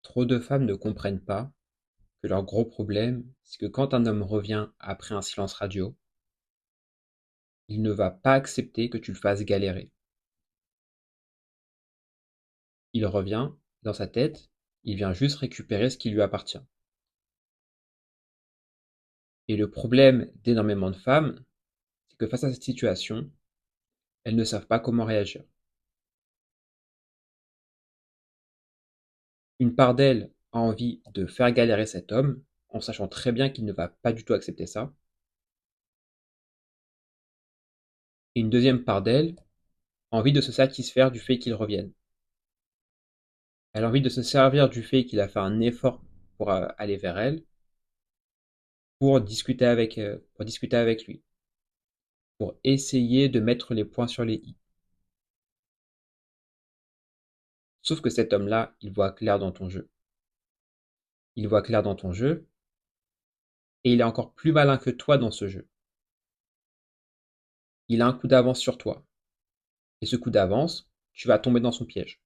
Trop de femmes ne comprennent pas que leur gros problème, c'est que quand un homme revient après un silence radio, il ne va pas accepter que tu le fasses galérer. Il revient, dans sa tête, il vient juste récupérer ce qui lui appartient. Et le problème d'énormément de femmes, c'est que face à cette situation, elles ne savent pas comment réagir. Une part d'elles a envie de faire galérer cet homme, en sachant très bien qu'il ne va pas du tout accepter ça. Et une deuxième part d'elles a envie de se satisfaire du fait qu'il revienne. Elle a envie de se servir du fait qu'il a fait un effort pour aller vers elle, pour discuter avec lui, pour essayer de mettre les points sur les i. Sauf que cet homme-là, il voit clair dans ton jeu. Il voit clair dans ton jeu, et il est encore plus malin que toi dans ce jeu. Il a un coup d'avance sur toi. Et ce coup d'avance, tu vas tomber dans son piège.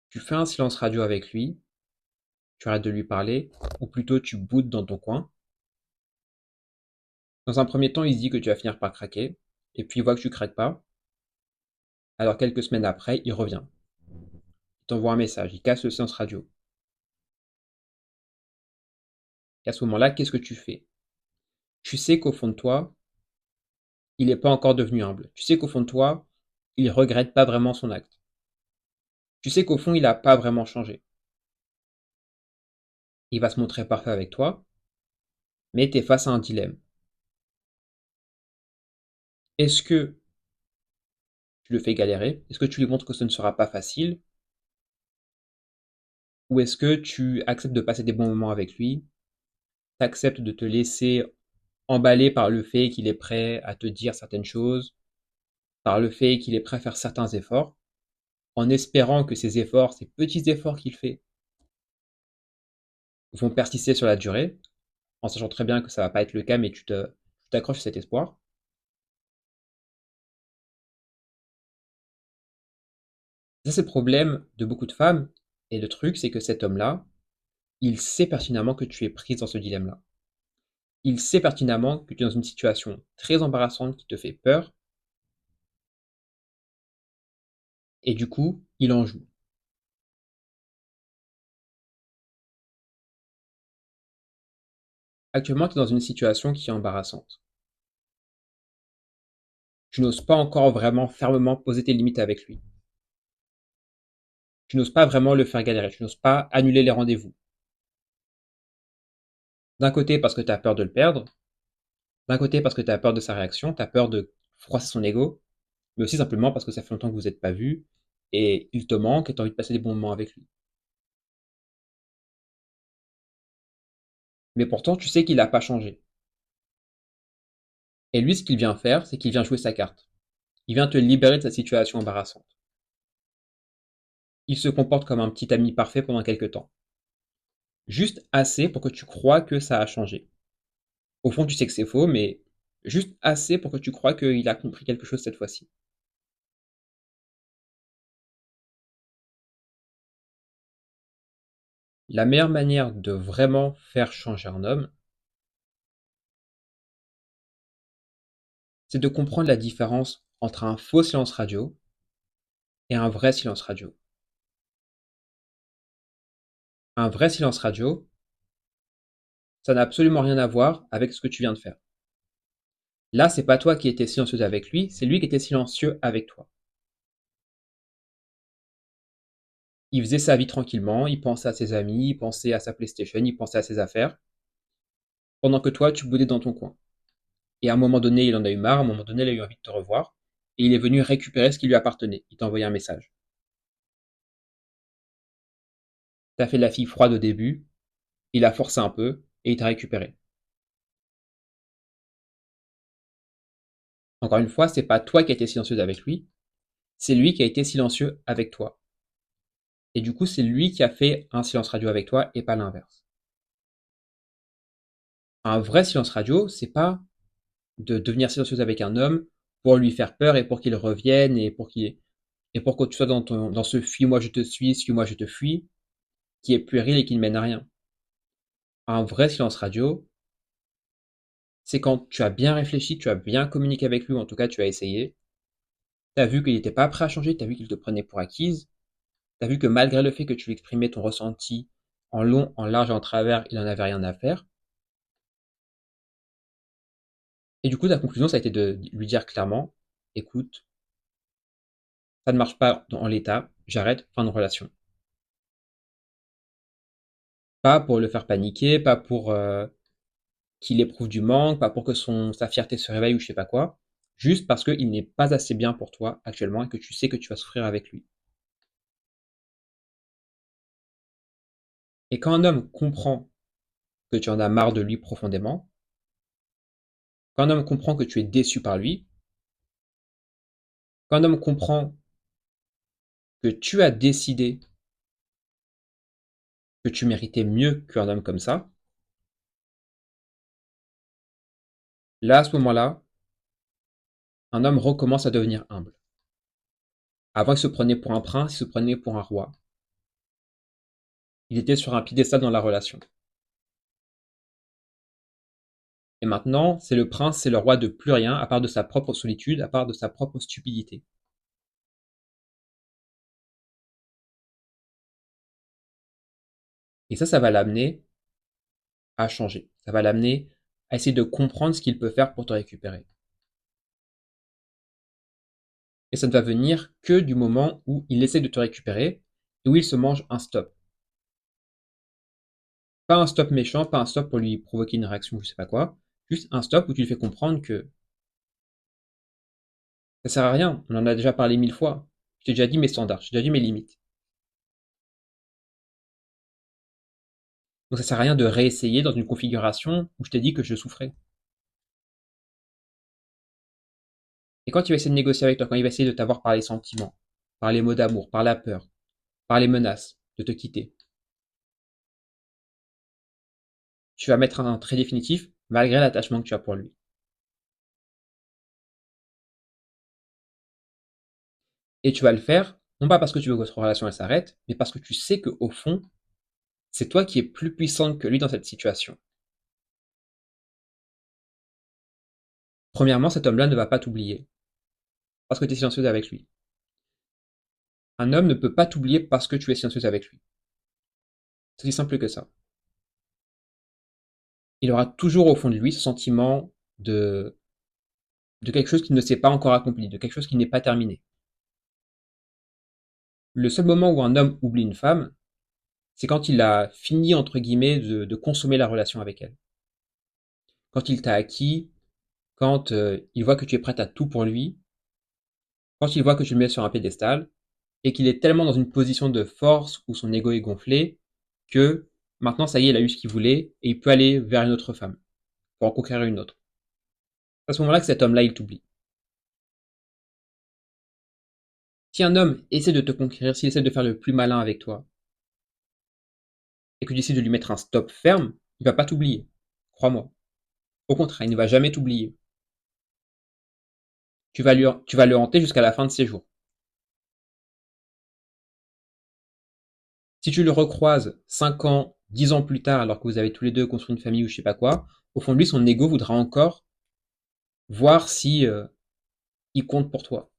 Tu fais un silence radio avec lui, tu arrêtes de lui parler, ou plutôt tu boudes dans ton coin. Dans un premier temps, il se dit que tu vas finir par craquer, et puis il voit que tu craques pas. Alors quelques semaines après, il revient. Il t'envoie un message, il casse le silence radio. Et à ce moment-là, qu'est-ce que tu fais? Tu sais qu'au fond de toi, il n'est pas encore devenu humble. Tu sais qu'au fond de toi, il regrette pas vraiment son acte. Tu sais qu'au fond, il n'a pas vraiment changé. Il va se montrer parfait avec toi, mais tu es face à un dilemme. Est-ce que tu le fais galérer? Est-ce que tu lui montres que ce ne sera pas facile? Ou est-ce que tu acceptes de passer des bons moments avec lui? Tu acceptes de te laisser emballer par le fait qu'il est prêt à te dire certaines choses, par le fait qu'il est prêt à faire certains efforts, en espérant que ces efforts, ces petits efforts qu'il fait, vont persister sur la durée, en sachant très bien que ça va pas être le cas, mais tu t'accroches à cet espoir. Ça, c'est le problème de beaucoup de femmes. Et le truc, c'est que cet homme-là, il sait pertinemment que tu es prise dans ce dilemme-là. Il sait pertinemment que tu es dans une situation très embarrassante qui te fait peur, et du coup, il en joue. Actuellement, tu es dans une situation qui est embarrassante. Tu n'oses pas encore vraiment fermement poser tes limites avec lui. Tu n'oses pas vraiment le faire galérer. Tu n'oses pas annuler les rendez-vous. D'un côté, parce que tu as peur de le perdre. D'un côté, parce que tu as peur de sa réaction. Tu as peur de froisser son ego. Mais aussi simplement parce que ça fait longtemps que vous n'êtes pas vus. Et il te manque et tu as envie de passer des bons moments avec lui. Mais pourtant, tu sais qu'il n'a pas changé. Et lui, ce qu'il vient faire, c'est qu'il vient jouer sa carte. Il vient te libérer de sa situation embarrassante. Il se comporte comme un petit ami parfait pendant quelque temps. Juste assez pour que tu crois que ça a changé. Au fond, tu sais que c'est faux, mais juste assez pour que tu crois qu'il a compris quelque chose cette fois-ci. La meilleure manière de vraiment faire changer un homme, c'est de comprendre la différence entre un faux silence radio et un vrai silence radio. Un vrai silence radio, ça n'a absolument rien à voir avec ce que tu viens de faire. Là, c'est pas toi qui étais silencieuse avec lui, c'est lui qui était silencieux avec toi. Il faisait sa vie tranquillement, il pensait à ses amis, il pensait à sa PlayStation, il pensait à ses affaires, pendant que toi, tu boudais dans ton coin. Et à un moment donné, il en a eu marre, à un moment donné, il a eu envie de te revoir, et il est venu récupérer ce qui lui appartenait. Il t'a envoyé un message. T'as fait la fille froide au début, il a forcé un peu, et il t'a récupéré. Encore une fois, c'est pas toi qui as été silencieuse avec lui, c'est lui qui a été silencieux avec toi. Et du coup, c'est lui qui a fait un silence radio avec toi et pas l'inverse. Un vrai silence radio, c'est pas de devenir silencieuse avec un homme pour lui faire peur et pour qu'il revienne et pour qu'il et pour que tu sois dans ce fuis-moi je te suis-moi je te fuis, qui est puéril et qui ne mène à rien. Un vrai silence radio, c'est quand tu as bien réfléchi, tu as bien communiqué avec lui, ou en tout cas tu as essayé, tu as vu qu'il n'était pas prêt à changer, tu as vu qu'il te prenait pour acquise, tu as vu que malgré le fait que tu lui exprimais ton ressenti en long, en large et en travers, il n'en avait rien à faire. Et du coup, ta conclusion, ça a été de lui dire clairement, écoute, ça ne marche pas en l'état, j'arrête, fin de relation. Pas pour le faire paniquer, pas pour qu'il éprouve du manque, pas pour que sa fierté se réveille ou je sais pas quoi, juste parce qu'il n'est pas assez bien pour toi actuellement et que tu sais que tu vas souffrir avec lui. Et quand un homme comprend que tu en as marre de lui profondément, quand un homme comprend que tu es déçu par lui, quand un homme comprend que tu as décidé que tu méritais mieux qu'un homme comme ça, là, à ce moment-là, un homme recommence à devenir humble. Avant, il se prenait pour un prince, il se prenait pour un roi. Il était sur un piédestal dans la relation. Et maintenant, c'est le prince, c'est le roi de plus rien, à part de sa propre solitude, à part de sa propre stupidité. Et ça va l'amener à changer. Ça va l'amener à essayer de comprendre ce qu'il peut faire pour te récupérer. Et ça ne va venir que du moment où il essaie de te récupérer et où il se mange un stop. Pas un stop méchant, pas un stop pour lui provoquer une réaction, je sais pas quoi. Juste un stop où tu lui fais comprendre que ça sert à rien. On en a déjà parlé 1000 fois. Je t'ai déjà dit mes standards, je t'ai déjà dit mes limites. Donc ça sert à rien de réessayer dans une configuration où je t'ai dit que je souffrais. Et quand il va essayer de négocier avec toi, quand il va essayer de t'avoir par les sentiments, par les mots d'amour, par la peur, par les menaces de te quitter, tu vas mettre un trait définitif malgré l'attachement que tu as pour lui. Et tu vas le faire, non pas parce que tu veux que votre relation elle s'arrête, mais parce que tu sais qu'au fond, c'est toi qui es plus puissante que lui dans cette situation. Premièrement, cet homme-là ne va pas t'oublier, parce que tu es silencieuse avec lui. Un homme ne peut pas t'oublier parce que tu es silencieuse avec lui. C'est aussi simple que ça. Il aura toujours au fond de lui ce sentiment de, de quelque chose qui ne s'est pas encore accompli, de quelque chose qui n'est pas terminé. Le seul moment où un homme oublie une femme, c'est quand il a fini, entre guillemets, de consommer la relation avec elle. Quand il t'a acquis, quand il voit que tu es prête à tout pour lui, quand il voit que tu le mets sur un piédestal, et qu'il est tellement dans une position de force où son ego est gonflé, que maintenant, ça y est, il a eu ce qu'il voulait, et il peut aller vers une autre femme, pour en conquérir une autre. C'est à ce moment-là que cet homme-là, il t'oublie. Si un homme essaie de te conquérir, s'il essaie de faire le plus malin avec toi, et que tu essaies de lui mettre un stop ferme, il va pas t'oublier. Crois-moi. Au contraire, il ne va jamais t'oublier. Tu vas le hanter jusqu'à la fin de ses jours. Si tu le recroises 5 ans, 10 ans plus tard, alors que vous avez tous les deux construit une famille ou je sais pas quoi, au fond de lui, son ego voudra encore voir si il compte pour toi.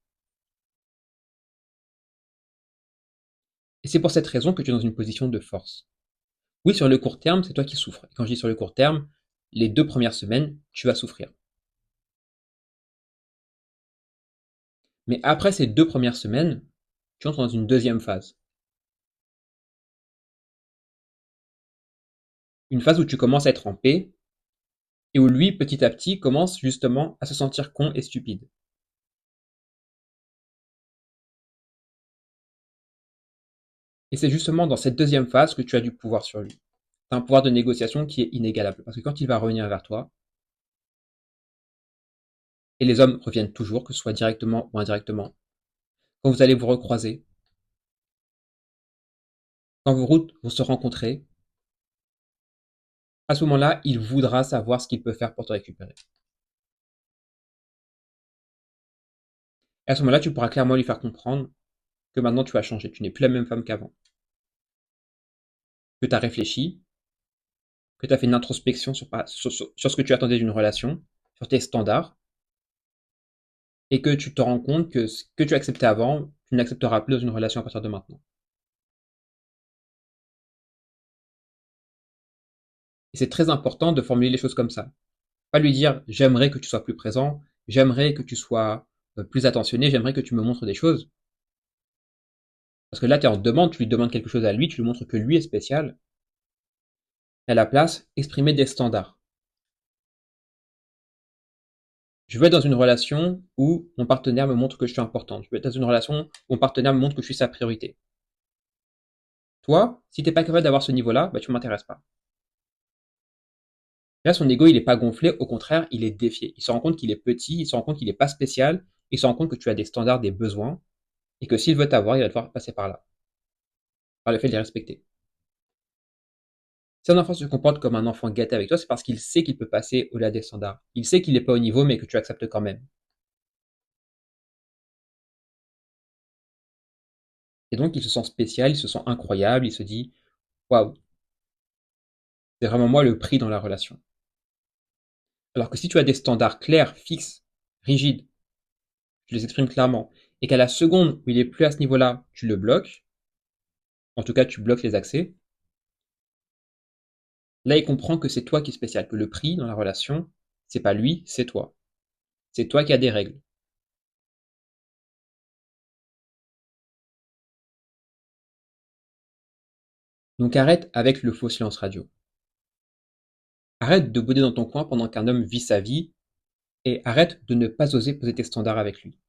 Et c'est pour cette raison que tu es dans une position de force. Oui, sur le court terme, c'est toi qui souffres. Et quand je dis sur le court terme, les 2 premières semaines, tu vas souffrir. Mais après ces 2 premières semaines, tu entres dans une deuxième phase. Une phase où tu commences à être en paix et où lui, petit à petit, commence justement à se sentir con et stupide. Et c'est justement dans cette deuxième phase que tu as du pouvoir sur lui. Tu as un pouvoir de négociation qui est inégalable. Parce que quand il va revenir vers toi, et les hommes reviennent toujours, que ce soit directement ou indirectement, quand vous allez vous recroiser, quand vos routes vont se rencontrer, à ce moment-là, il voudra savoir ce qu'il peut faire pour te récupérer. Et à ce moment-là, tu pourras clairement lui faire comprendre que maintenant tu as changé, tu n'es plus la même femme qu'avant, que tu as réfléchi, que tu as fait une introspection sur ce que tu attendais d'une relation, sur tes standards, et que tu te rends compte que ce que tu acceptais avant, tu n'accepteras plus dans une relation à partir de maintenant. Et c'est très important de formuler les choses comme ça. Pas lui dire j'aimerais que tu sois plus présent, j'aimerais que tu sois plus attentionné, j'aimerais que tu me montres des choses. Parce que là, tu es en demande, tu lui demandes quelque chose à lui, tu lui montres que lui est spécial. Et à la place, exprimer des standards. Je veux être dans une relation où mon partenaire me montre que je suis importante. Je veux être dans une relation où mon partenaire me montre que je suis sa priorité. Toi, si t'es pas capable d'avoir ce niveau-là, bah tu m'intéresses pas. Là, son ego, il est pas gonflé, au contraire, il est défié. Il se rend compte qu'il est petit, il se rend compte qu'il est pas spécial, il se rend compte que tu as des standards, des besoins, et que s'il veut t'avoir, il va devoir passer par là, par le fait de les respecter. Si un enfant se comporte comme un enfant gâté avec toi, c'est parce qu'il sait qu'il peut passer au-delà des standards. Il sait qu'il n'est pas au niveau, mais que tu acceptes quand même. Et donc, il se sent spécial, il se sent incroyable, il se dit, waouh, c'est vraiment moi le prix dans la relation. Alors que si tu as des standards clairs, fixes, rigides, tu les exprimes clairement, et qu'à la seconde où il est plus à ce niveau-là, tu le bloques, en tout cas tu bloques les accès, là il comprend que c'est toi qui es spécial, que le prix dans la relation, c'est pas lui, c'est toi. C'est toi qui as des règles. Donc arrête avec le faux silence radio. Arrête de bouder dans ton coin pendant qu'un homme vit sa vie, et arrête de ne pas oser poser tes standards avec lui.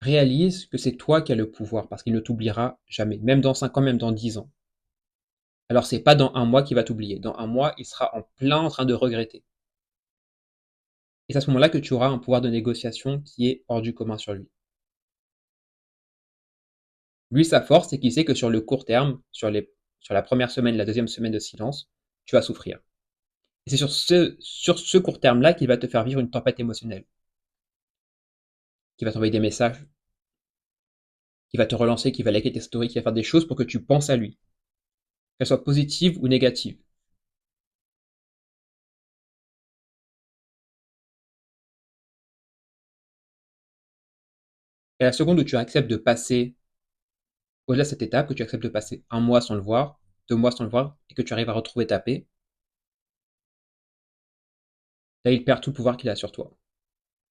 Réalise que c'est toi qui as le pouvoir, parce qu'il ne t'oubliera jamais, même dans 5 ans, même dans 10 ans. Alors c'est pas dans un mois qu'il va t'oublier. Dans un mois, il sera en plein en train de regretter. Et c'est à ce moment-là que tu auras un pouvoir de négociation qui est hors du commun sur lui. Lui, sa force, c'est qu'il sait que sur le court terme, sur la première semaine, la deuxième semaine de silence, tu vas souffrir. Et c'est sur ce court terme-là qu'il va te faire vivre une tempête émotionnelle, qui va t'envoyer des messages, qui va te relancer, qui va liker tes stories, qui va faire des choses pour que tu penses à lui, qu'elles soient positives ou négatives. Et à la seconde où tu acceptes de passer au-delà de cette étape, que tu acceptes de passer un mois sans le voir, 2 mois sans le voir, et que tu arrives à retrouver ta paix, là, il perd tout le pouvoir qu'il a sur toi.